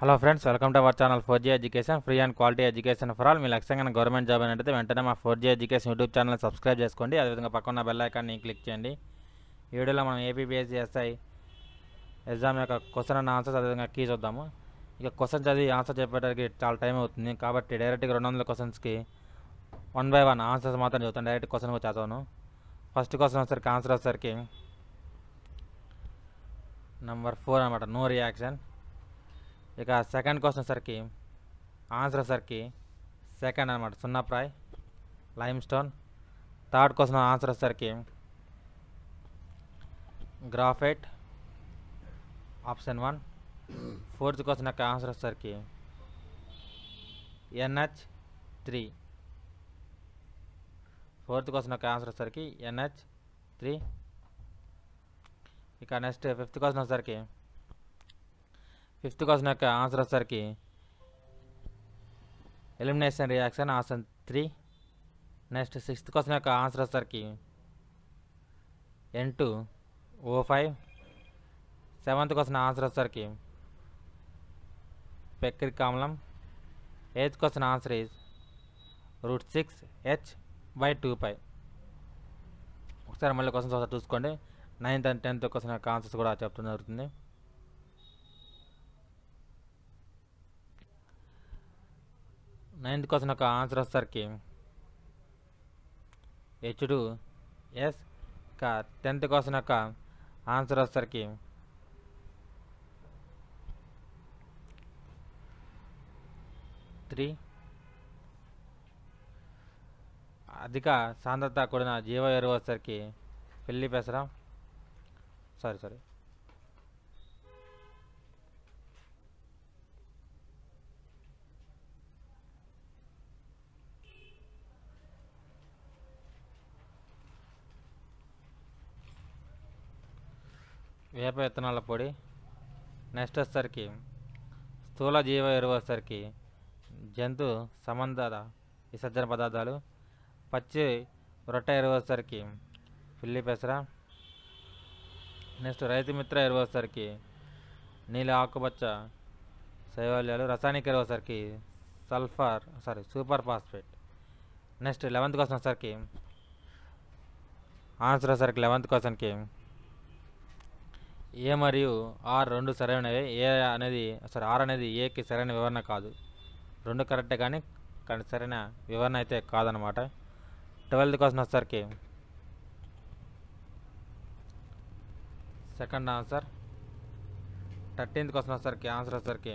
Hello friends, welcome to our channel 4G education, free and quality education for all. మీ లక్ష్యంగా government job అనేది వెంటనే మా 4G education YouTube channel subscribe చేసుకోండి. అదేవిధంగా పక్కన బెల్ ఐకాన్ని క్లిక్ చేయండి. ఈ వీడియోలో మనం ఏపీపీఎస్సీ ఎగ్జామ్ యొక్క క్వశ్చన్ అండ్ ఆన్సర్స్ అదేవిధంగా కీ చూద్దాము. ఇక క్వశ్చన్ చదివి ఆన్సర్ చెప్పేటరికి చాలా టైం అవుతుంది కాబట్టి డైరెక్ట్గా 200 క్వశ్చన్స్కి 1 by 1 ఆన్సర్స్ మాత్రం చదువుతాను. డైరెక్ట్ క్వశ్చన్ కూడా చదవను. ఫస్ట్ క్వశ్చన్ వచ్చేసరికి ఆన్సర్ వచ్చేసరికి నెంబర్ 4 అనమాట, నో రియాక్షన్. ఇక సెకండ్ క్వశ్చన్ సరికి ఆన్సర్ సరికి సెకండ్ అనమాట, సున్నప్రాయ్, limestone. Third question answer సరికి గ్రాఫైట్, ఆప్షన్ 1. ఫోర్త్ క్వశ్చన్ యొక్క ఆన్సర్ సరికి NH3. ఫోర్త్ క్వశ్చన్ యొక్క ఆన్సర్ సరికి NH3. ఇక నెక్స్ట్ ఫిఫ్త్ క్వశ్చన్ వచ్చేసరికి ఫిఫ్త్ క్వశ్చన్ యొక్క ఆన్సర్ వచ్చేసరికి elimination reaction, option 3. Next sixth question యొక్క ఆన్సర్ వచ్చేసరికి N2O5. సెవెంత్ క్వశ్చన్ ఆన్సర్ వచ్చేసరికి పెక్రిక్ ఆమ్లం. Eighth question answer is √6H/2π. ఒకసారి మళ్ళీ క్వశ్చన్స్ ఒకసారి చూసుకోండి. 9th and 10th క్వశ్చన్ యొక్క ఆన్సర్స్ కూడా చెప్పడం జరుగుతుంది. నైన్త్ క్వశ్చన్ యొక్క ఆన్సర్ వచ్చేసరికి H2S. ఇంకా 10th క్వశ్చన్ యొక్క ఆన్సర్ వచ్చేసరికి త్రీ. అధిక సాంద్రత కూడిన జీవ ఎరువు వచ్చేసరికి పిల్లి పెసర, సారీ వేప విత్తనాల పొడి. నెక్స్ట్ వచ్చేసరికి స్థూల జీవ ఎరువు వచ్చేసరికి జంతు సంబంధ విసర్జన పదార్థాలు. పచ్చి రొట్టె ఎరువు వచ్చేసరికి పిల్లి పెసర. నెక్స్ట్ రైతు మిత్ర ఎరువు వచ్చేసరికి నీలి ఆకుపచ్చ శైవాల్యాలు. రసాయనిక ఎరువు వచ్చేసరికి super phosphate. Next 11th question వచ్చేసరికి ఆన్సర్ వచ్చేసరికి 11th క్వశ్చన్కి ఏ మరియు ఆర్ రెండు సరైనవే. ఆర్ అనేది ఏకి సరైన వివరణ కాదు. రెండు కరెక్టే కానీ సరైన వివరణ అయితే కాదనమాట. 12th క్వశ్చన్ వచ్చేసరికి సెకండ్ ఆన్సర్. 13th క్వశ్చన్ వచ్చేసరికి ఆన్సర్ వచ్చేసరికి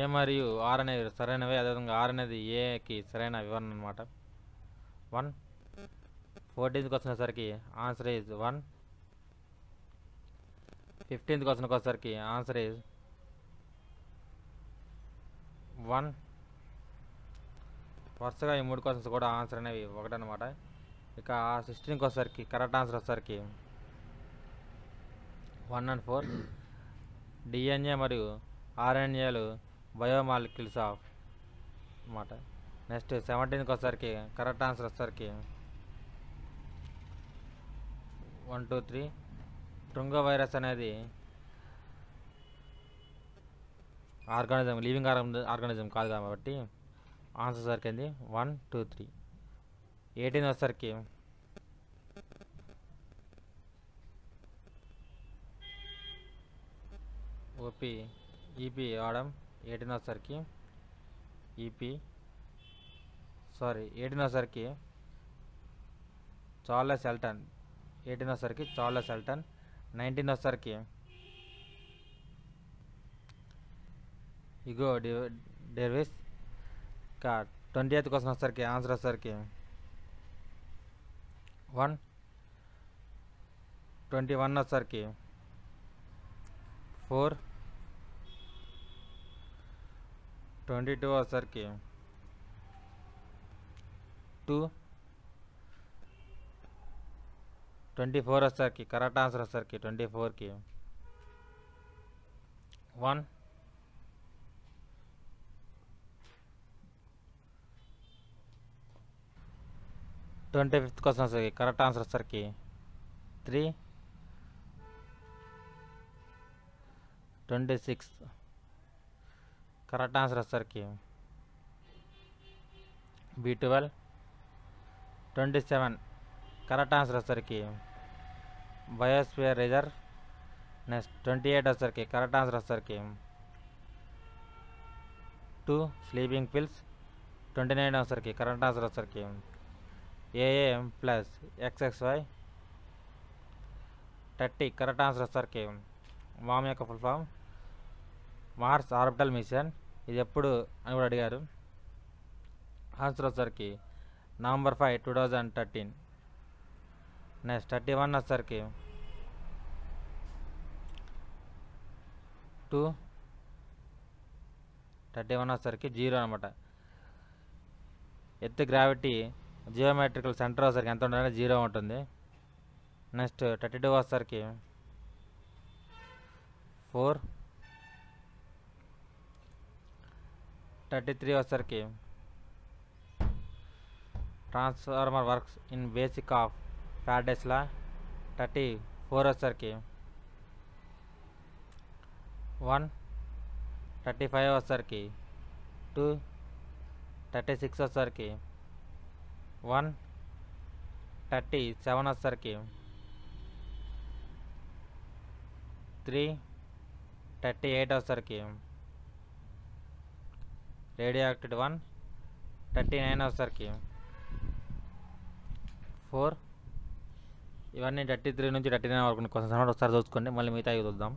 ఏ మరియు ఆర్ అనేవి సరైనవే, అదేవిధంగా ఆర్ అనేది ఏకి సరైన వివరణ అనమాట. 1. 14th క్వశ్చన్ వచ్చేసరికి ఆన్సర్ ఈజ్ 1. 15th క్వశ్చన్కి వచ్చేసరికి ఆన్సర్ ఈజ్ 1. వరుసగా ఈ 3 క్వశ్చన్స్ కూడా ఆన్సర్ అనేవి ఒకటనమాట. ఇక 16th వచ్చేసరికి కరెక్ట్ ఆన్సర్ వచ్చేసరికి 1 and 4. DNA మరియు RNAలు బయోమాలిక్యూల్స్ ఆఫ్ అన్నమాట. నెక్స్ట్ 17th వచ్చేసరికి కరెక్ట్ ఆన్సర్ వచ్చేసరికి 1, 2, 3. ట్రుంగో వైరస్ అనేది ఆర్గానిజం, లివింగ్ ఆర్గానిజం కాదు కాబట్టి ఆన్సర్ సరికింది 1, 2, 3. 18th వచ్చేసరికి ఈపీ వాడడం. 18th వచ్చేసరికి 18th వచ్చేసరికి చార్లెస్ ఎల్టన్. 18th వచ్చేసరికి చార్లెస్ ఎల్టన్. 19th వచ్చేసరికి ఇగో డెర్విస్. ఇంకా 20th క్వశ్చన్ వచ్చేసరికి ఆన్సర్ వచ్చేసరికి 1. 21 వచ్చేసరికి 4. 22 వచ్చేసరికి 2. 24 వచ్చేసరికి కరెక్ట్ ఆన్సర్ వచ్చేసరికి 24కి 1. 25th క్వశ్చన్ వచ్చేసరికి కరెక్ట్ ఆన్సర్ వచ్చేసరికి 3. 26 కరెక్ట్ ఆన్సర్ వచ్చేసరికి B12. 27 కరెక్ట్ ఆన్సర్ వచ్చేసరికి బయోస్ఫియర్ రిజర్వ్. నెక్స్ట్ 28 వచ్చేసరికి కరెక్ట్ ఆన్సర్ వచ్చేసరికి 2 స్లీపింగ్ పిల్స్. 29 వచ్చేసరికి కరెక్ట్ ఆన్సర్ వచ్చేసరికి AA plus XXY. 30 correct answer వచ్చేసరికి వామ్ యొక్క full form Mars orbital mission. ఇది ఎప్పుడు అని కూడా అడిగారు. ఆన్సర్ వచ్చేసరికి November 5, 2013. నెక్స్ట్ 31 వచ్చేసరికి 31 వచ్చేసరికి 0 అనమాట. ఎర్త్ గ్రావిటీ జియోమెట్రికల్ సెంటర్ వచ్చేసరికి ఎంత ఉంటుందంటే 0 ఉంటుంది. నెక్స్ట్ 32 వచ్చేసరికి 4. 33 వచ్చేసరికి transformer works in basic of Faraday's లా. 34 వచ్చేసరికి 1. 35 వచ్చేసరికి 2. 36 వచ్చేసరికి 1. 37 వచ్చేసరికి 3. 38 వచ్చేసరికి రేడియో యాక్టివ్ 1. 39 వచ్చేసరికి 4. ఇవన్నీ 33 నుంచి 39 వరకు కొంచెం సమయం ఒకసారి చూసుకోండి. మళ్ళీ మిగతా చూద్దాం.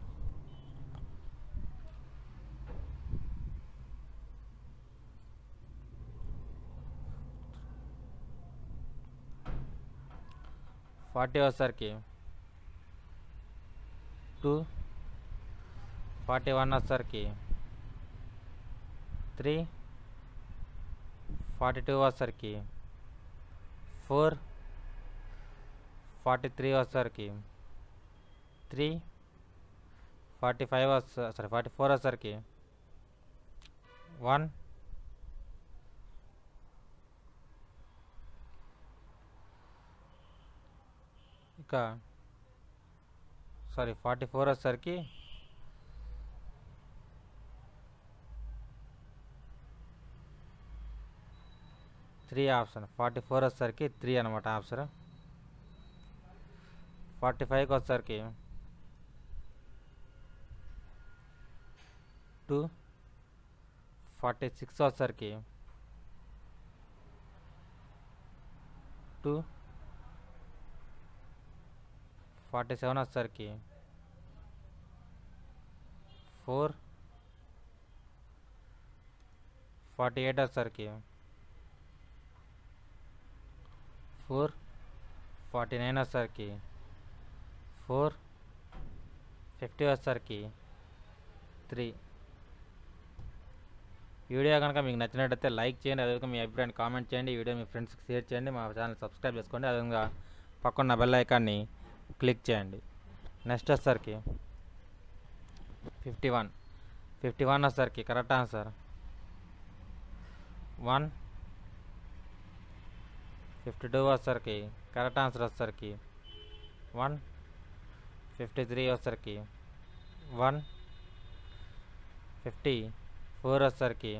ఫార్టీ వచ్చేసరికి 2. 41 వచ్చేసరికి 3. 42 వచ్చేసరికి 4. 43 వచ్చేసరికి 3. 44 వచ్చేసరికి 1. ఇంకా 44 వచ్చేసరికి 3 ఆప్షన్. 44 వచ్చేసరికి 3 అనమాట ఆప్షన్. 45 వచ్చేసరికి 2. 46 వచ్చేసరికి 2. 47 వచ్చేసరికి 4. 48 వచ్చేసరికి 4. 49 వచ్చేసరికి 4. 50 వచ్చేసరికి 3. వీడియో కనుక మీకు నచ్చినట్టయితే లైక్ చేయండి. అదేవిధంగా మీ అభిప్రాయాన్ని కామెంట్ చేయండి. ఈ వీడియో మీ ఫ్రెండ్స్కి షేర్ చేయండి. మా ఛానల్ సబ్స్క్రైబ్ చేసుకోండి. అదేవిధంగా పక్కన బెల్ ఐకాన్ని క్లిక్ చేయండి. నెక్స్ట్ వచ్చేసరికి 51. 51 వచ్చేసరికి కరెక్ట్ ఆన్సర్ 1. 52 వచ్చేసరికి కరెక్ట్ ఆన్సర్ వచ్చేసరికి 1. 53 వచ్చేసరికి 1. 54 వచ్చేసరికి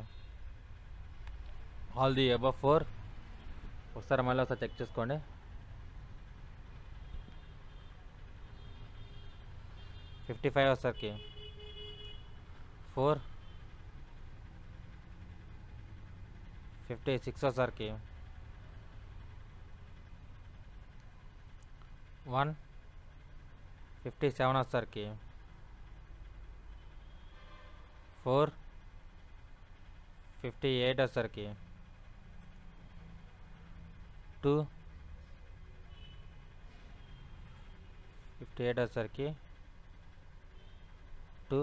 ఆల్ ది అబవ్ 4. ఒకసారి మళ్ళీ ఒకసారి చెక్ చేసుకోండి. 55 వచ్చేసరికి 4. 56 వచ్చేసరికి 1. 57 వచ్చేసరికి 4. 58 వచ్చేసరికి 2. 58 వచ్చేసరికి 2.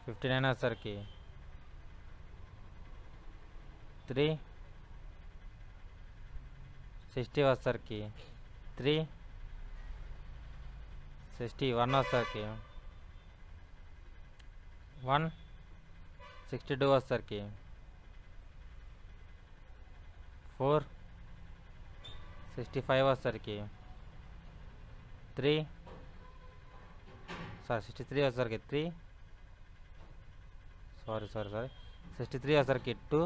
59 వచ్చేసరికి 3. 60 వచ్చేసరికి 3. 61 వచ్చేసరికి 1. 62 వచ్చేసరికి 4. 65 వచ్చేసరికి 3. సారీ 63 వచ్చేసరికి 3 సారీ 63 వచ్చేసరికి 2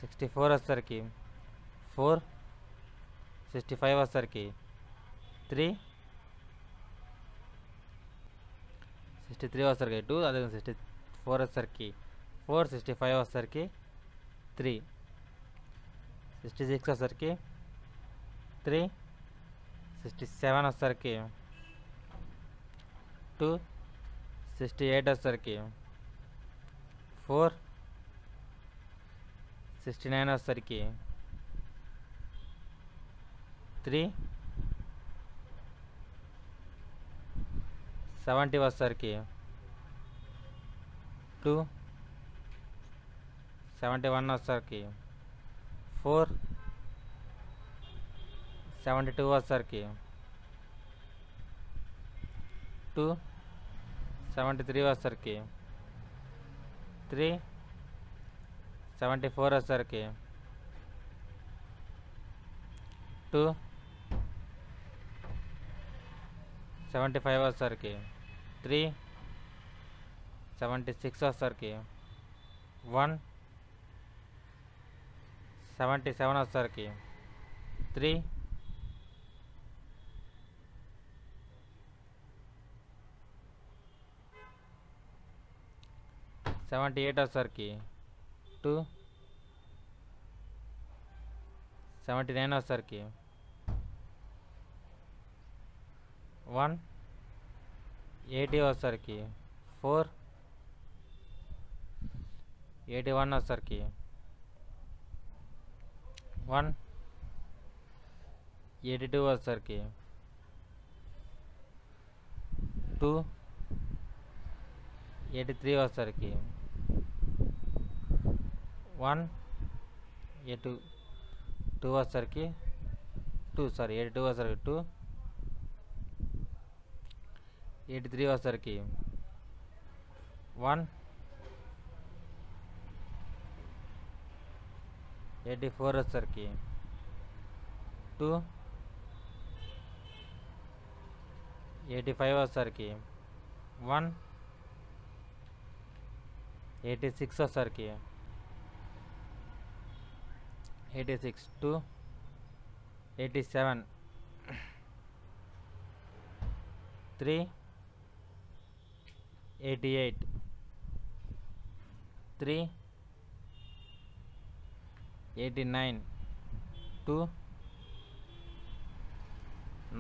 64 వచ్చేసరికి 4 65 వచ్చేసరికి 3 63 వచ్చేసరికి 2 అదే 64 వచ్చేసరికి 4 65 వచ్చేసరికి 3 66 వచ్చేసరికి 3 67 వచ్చేసరికి 2 68 వచ్చేసరికి 4 69 వచ్చేసరికి 3 70 వచ్చేసరికి 2 71 వచ్చేసరికి 4 72 వచ్చేసరికి 2 73 వచ్చేసరికి 3 74 వచ్చేసరికి 2 75 వచ్చేసరికి 3 76 వచ్చేసరికి 1 77 వచ్చేసరికి 3 78 వచ్చేసరికి 2 79 వచ్చేసరికి 1 80 వచ్చేసరికి 4 81 వచ్చేసరికి 1 82 వచ్చేసరికి 2 83 వచ్చేసరికి 1 82 వచ్చేసరికి 2 సారీ 82 వచ్చేసరికి 2 83 వచ్చేసరికి 1 84 వచ్చేసరికి 2 85 వచ్చేసరికి 1 86 వచ్చేసరికి 86 2 87 3 88 3 89 2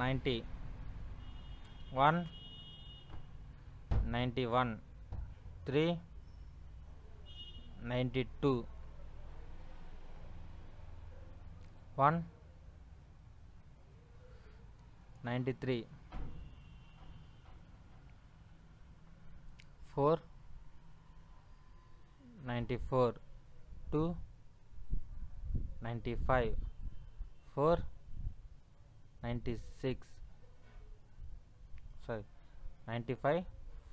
90 1 91 3 92 1 93 4 94 2 95 4 96 sorry 95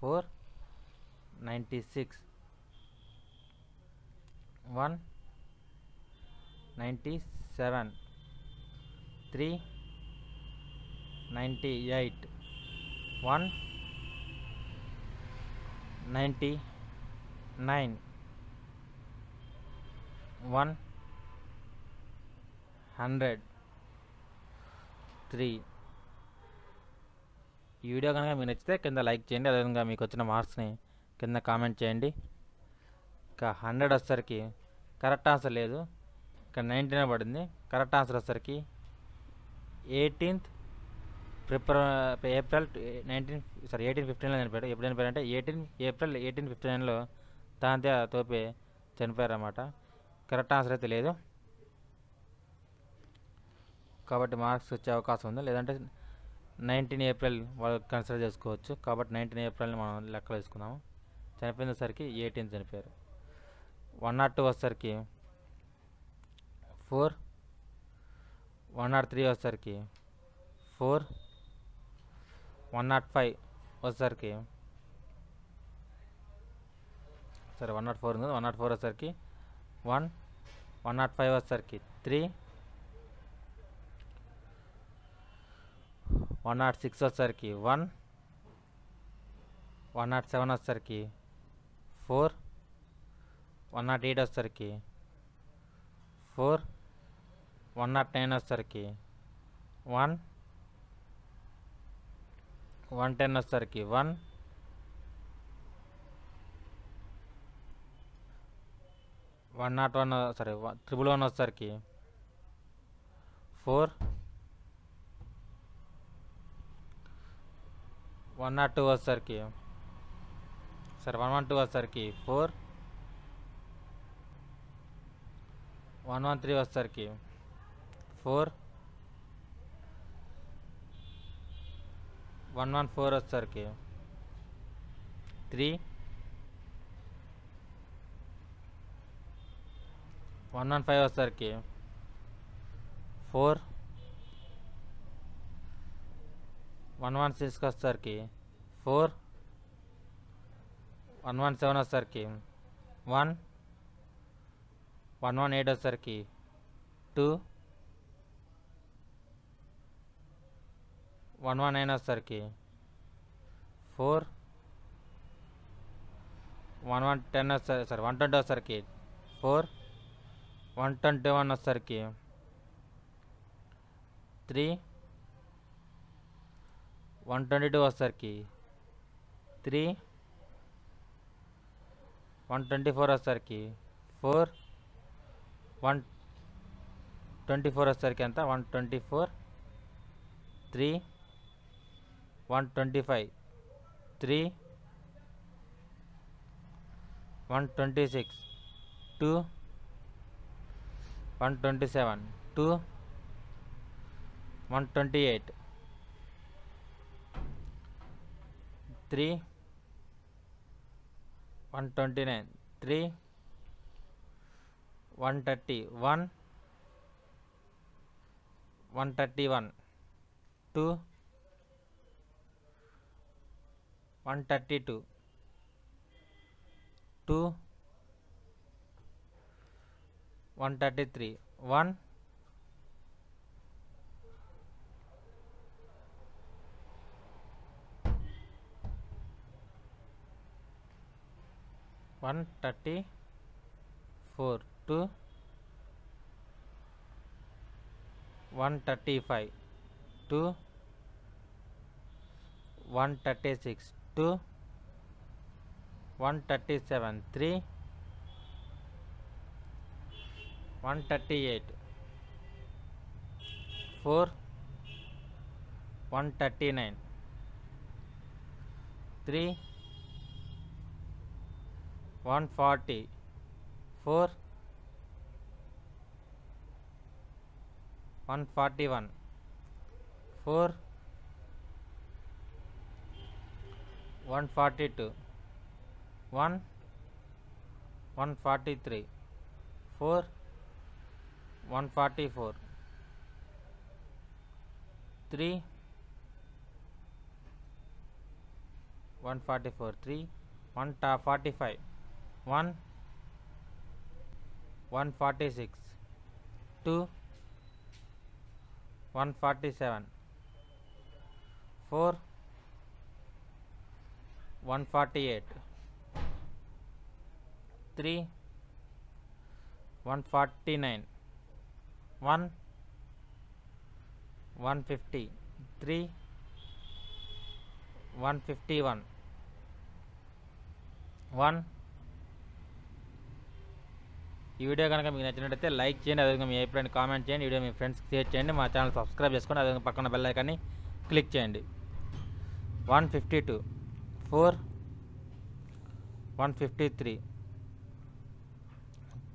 4 96 1 97 3 98 1 99 1 100 3 ఈ వీడియో కనుక మీకు నచ్చితే కింద లైక్ చేయండి, అదేవిధంగా మీకు వచ్చిన మార్క్స్ని కింద కామెంట్ చేయండి. ఇంకా 100 వచ్చేసరికి కరెక్ట్ ఆన్సర్ లేదు, ఇక్కడ 19 పడింది. కరెక్ట్ ఆన్సర్ వచ్చేసరికి 18th ఏప్రిల్ 1859లో చనిపోయాడు. ఎప్పుడు చనిపోయారంటే 18 ఏప్రిల్ 1859లో తాంత్య తోపే చనిపోయారు అన్నమాట. కరెక్ట్ ఆన్సర్ అయితే లేదు, కాబట్టి మార్క్స్ వచ్చే అవకాశం ఉంది. లేదంటే 19 ఏప్రిల్ వాళ్ళు కన్సిడర్ చేసుకోవచ్చు. కాబట్టి 19 ఏప్రిల్ని మనం లెక్కలు వేసుకున్నాము. చనిపోయినసరికి 18 చనిపోయారు. 102 వచ్చేసరికి 4 103 వచ్చేసరికి 4 105 వచ్చేసరికి 104 ఉంది. 104 వచ్చేసరికి 1 105 వచ్చేసరికి 3 106 వచ్చేసరికి 1 107 వచ్చేసరికి 4, 108 వచ్చేసరికి 4, 109 వచ్చేసరికి 1, 110 వచ్చేసరికి 1, 101 సారీ 111 వచ్చేసరికి 4, 102 వచ్చేసరికి సరే 112 వచ్చేసరికి 4, 113 వచ్చేసరికి 4, 114 వచ్చేసరికి 3, 115 వచ్చేసరికి 4, 116 వచ్చేసరికి 4, 117 వచ్చేసరికి 1, 118 వచ్చేసరికి 2, 119 వచ్చేసరికి 4, 110 వచ్చేసరికి సారీ 120 వచ్చేసరికి 4, 121 వచ్చేసరికి 3, 122 వచ్చేసరికి 3, 124 వచ్చేసరికి 4, 124 వచ్చేసరికి ఎంత 124, 3, 125, 3, 126, 2, 127, 2, 128, 3, 129, 3, 130, 1, 131, 2, 132, 2, 133, 1, 134, 2, 135, 2, 136, 2, 137, 3, 138, 4, 139, 3, 140, 4, 141, 4, 142, 1, 143, 4, 144, 3, 144, 3, 145, 1, 146, 2, 147, 4, 148, 3, 149, 1, 150, 3, 151, 1. ఈ వీడియో కనుక మీకు నచ్చినట్లయితే లైక్ చేయండి, అదేవిధంగా మీ అభిప్రాయాన్ని కామెంట్ చేయండి, వీడియో మీ ఫ్రెండ్స్కి షేర్ చేయండి, మా ఛానల్ సబ్స్క్రైబ్ చేసుకోండి, అదేవిధంగా పక్కన బెల్ ఐకాన్ని క్లిక్ చేయండి. 152, 4, 153,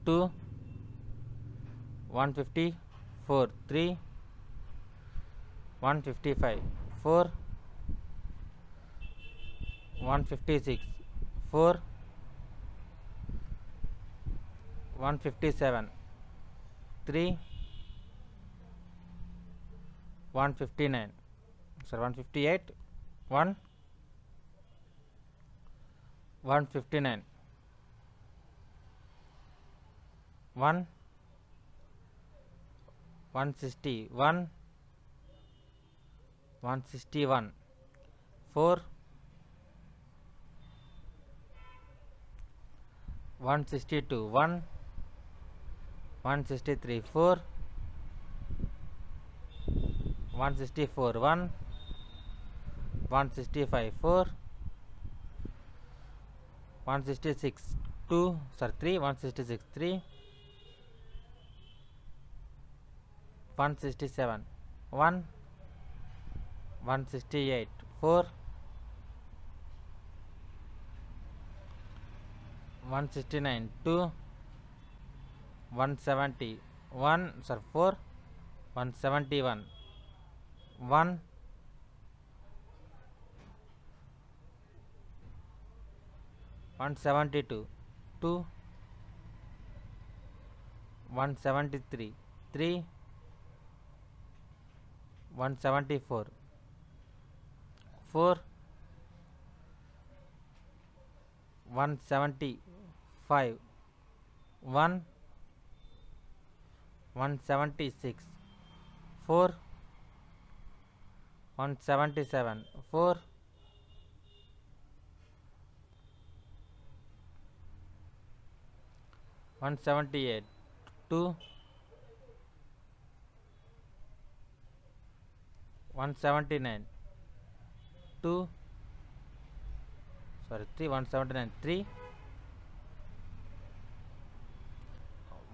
2, 154, 3, 155, 4, 156, 4, 157, 3, 159, sorry 158, 1, 159, 1, 160, 1, 161, 4, 162 1 163 4 164 1 165 4 166 2 3 166 3 167 1 168 4 169 2 170 1 4 171 1 172 2 173 3 174 4 175 1 176 4 177 4 178 2 179 2 3 179 3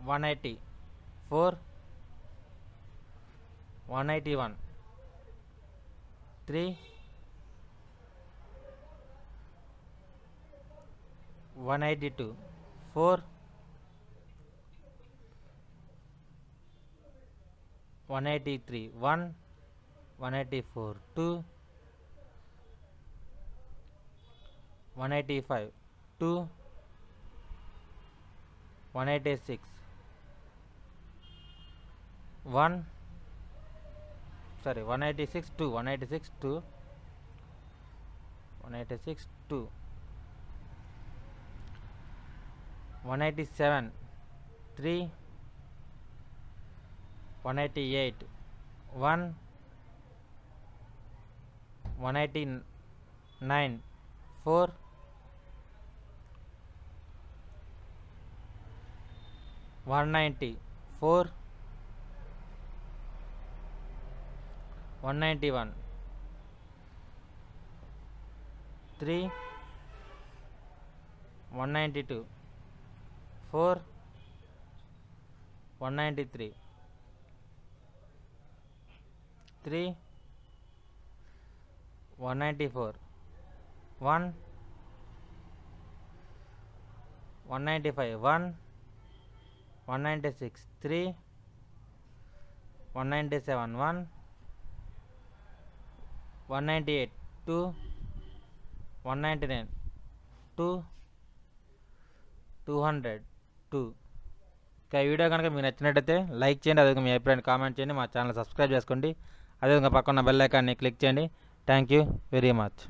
180 4 181 3 182 4 183 1 184 2 185 2 186 1 186 2 186 2 186 2 187 3 188 1 189 4 190 4 191 3 192 4 193 3 194 1 195 1 196 3 197 1 198 2 199 2 200 2. ఇక ఈ వీడియో కనుక మీకు నచ్చినట్టయితే లైక్ చేయండి, అదేవిధంగా మీ అభిప్రాయాన్ని కామెంట్ చేయండి, మా ఛానల్ సబ్స్క్రైబ్ చేసుకోండి, అదేవిధంగా పక్కన బెల్ ఐకాన్ని క్లిక్ చేయండి. Thank you very much.